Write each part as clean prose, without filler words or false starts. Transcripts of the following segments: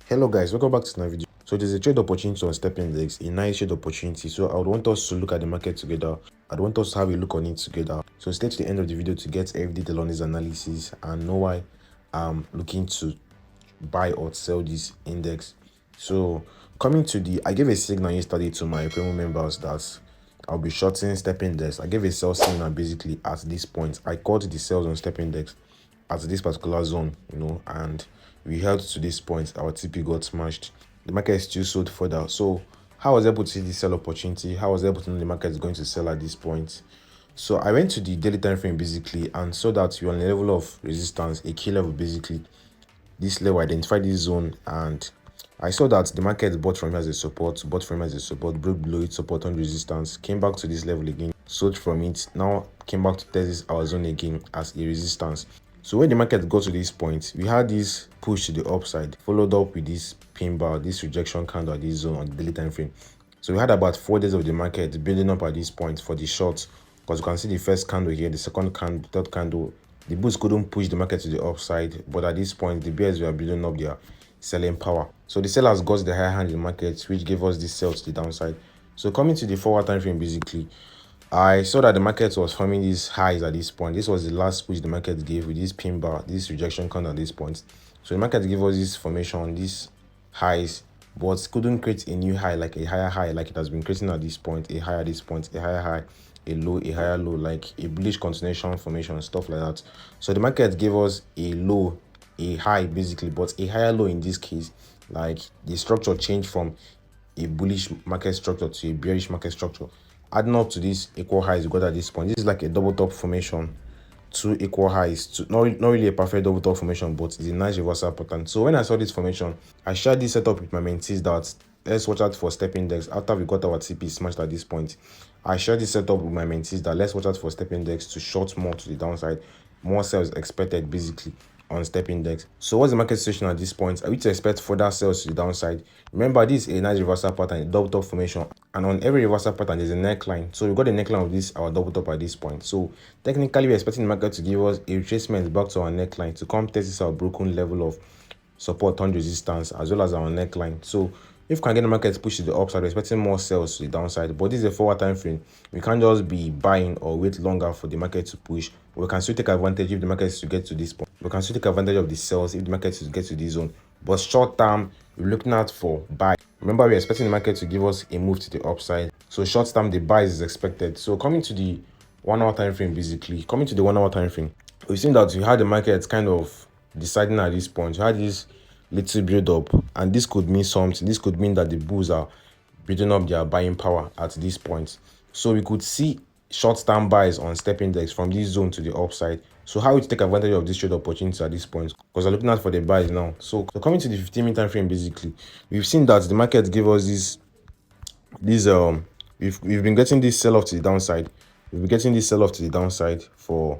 Hello guys, welcome back to my video. So there's a trade opportunity on step index, a nice trade opportunity. So I would want us to look at the market together. I'd want us to have a look on it together. So stay to the end of the video to get every detail on this analysis and know why I'm looking to buy or sell this index. So I gave a signal yesterday to my premium members that I'll be shorting step index. I gave a sell signal basically at this point. I caught the sales on step index at this particular zone, and we held to this point. Our TP got smashed. The market still sold further. So how was I able to see the sell opportunity? How was I able to know the market is going to sell at this point? So I went to the daily time frame basically and saw that we're on a level of resistance, a key level basically. This level identified this zone, and I saw that the market bought from here as a support, broke below its support on resistance, came back to this level again, sold from it, now came back to test this our zone again as a resistance. So when the market got to this point, we had this push to the upside, followed up with this pin bar, this rejection candle at this zone on the daily time frame. So we had about 4 days of the market building up at this point for the shorts, because you can see the first candle here, the second candle, third candle. The bulls couldn't push the market to the upside, but at this point, the bears were building up their selling power. So the sellers got the higher hand in the market, which gave us this sell to the downside. So coming to the forward time frame, basically, I saw that the market was forming these highs at this point. This was the last push the market gave with this pin bar, this rejection candle at this point. So the market gave us this formation, these highs, but couldn't create a new high, like a higher high, like it has been creating at this point, a high at this point, a higher high, a low, a higher low, like a bullish continuation formation, stuff like that. So the market gave us a low, a high basically, but a higher low in this case. Like the structure changed from a bullish market structure to a bearish market structure. Adding up to this equal highs we got at this point, this is like a double top formation, two equal highs, not really a perfect double top formation, but it's a nice reversal pattern. So when I saw this formation, I shared this setup with my mentees that let's watch out for step index. After we got our TP smashed at this point, I shared this setup with my mentees that let's watch out for step index to short more to the downside, more sales expected basically on step index. So what's the market situation at this point? Are we to expect further sales to the downside? Remember, this is a nice reversal pattern, a double top formation, and on every reversal pattern there's a neckline. So we got the neckline of this our double top at this point. So technically we're expecting the market to give us a retracement back to our neckline to come test this our broken level of support on resistance as well as our neckline. So if we can get the market push to the upside, we're expecting more sales to the downside. But this is a forward time frame. We can't just be buying or wait longer for the market to push. We can still take advantage if the market is to get to this point. We can still take advantage of the sales if the market is to get to this zone. But short term, we're looking out for buy. Remember, we're expecting the market to give us a move to the upside. So short term, the buy is expected. So coming to the 1 hour time frame, basically, we've seen that we had the market kind of deciding at this point. We had this little build up, and this could mean something. This could mean that the bulls are building up their buying power at this point. So we could see short-term buys on step index from this zone to the upside. So how we take advantage of this trade opportunity at this point? Because we're looking out for the buys now. So coming to the 15-minute time frame, basically, we've seen that the market gave us we've been getting this sell-off to the downside. We've been getting this sell-off to the downside for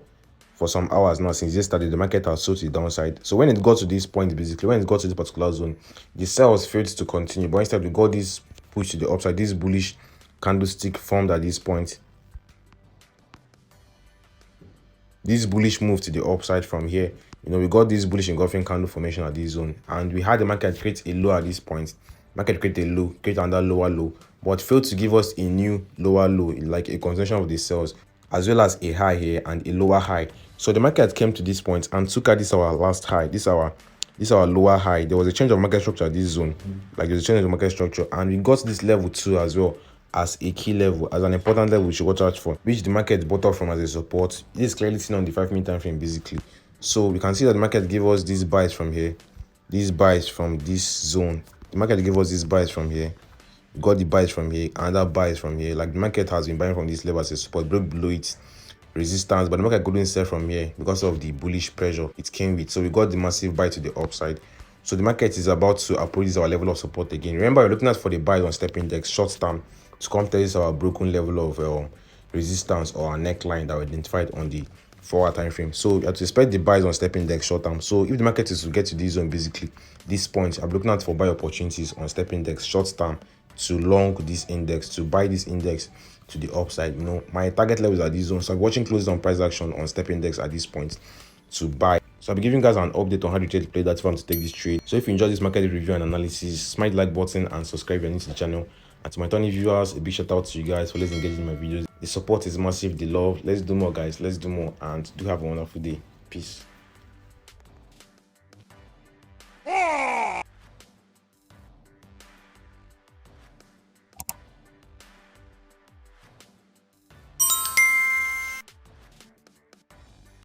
some hours now. Since yesterday, the market has sold to the downside. So when it got to this point, basically, when it got to this particular zone, the sales failed to continue. But instead, we got this push to the upside. This bullish candlestick formed at this point. This bullish move to the upside from here. We got this bullish engulfing candle formation at this zone. And we had the market create a low at this point. Market create a low, create another lower low, but failed to give us a new lower low, like a continuation of the sales, as well as a high here and a lower high. So the market came to this point and took out this our last high, this our lower high. There was a change of market structure at this zone, like there's a change of market structure, and we got this level 2 as well as a key level, as an important level we should watch out for, which the market bought up from as a support. This is clearly seen on the 5-minute time frame basically. So we can see that the market gave us these buys from here, these buys from this zone. The market gave us these buys from here. We got the buys from here, another buys from here. Like the market has been buying from this level as a support, broke below its resistance, but the market couldn't sell from here because of the bullish pressure it came with. So we got the massive buy to the upside. So the market is about to approach our level of support again. Remember, we're looking at for the buys on step index short term to come test our broken level of resistance or our neckline that we identified on the 4-hour time frame. So you have to expect the buys on step index short term. So if the market is to get to this zone, basically this point, I'm looking at for buy opportunities on step index short term to long this index, to buy this index to the upside. My target levels are these zones. So I'm watching closes on price action on step index at this point to buy. So I'll be giving you guys an update on how to trade to play that if I'm to take this trade. So if you enjoy this market review and analysis, smash the like button and subscribe if you're new to the channel. And to my returning viewers, a big shout out to you guys for always engaging in my videos. The support is massive, the love. Let's do more, guys. Let's do more, and do have a wonderful day. Peace.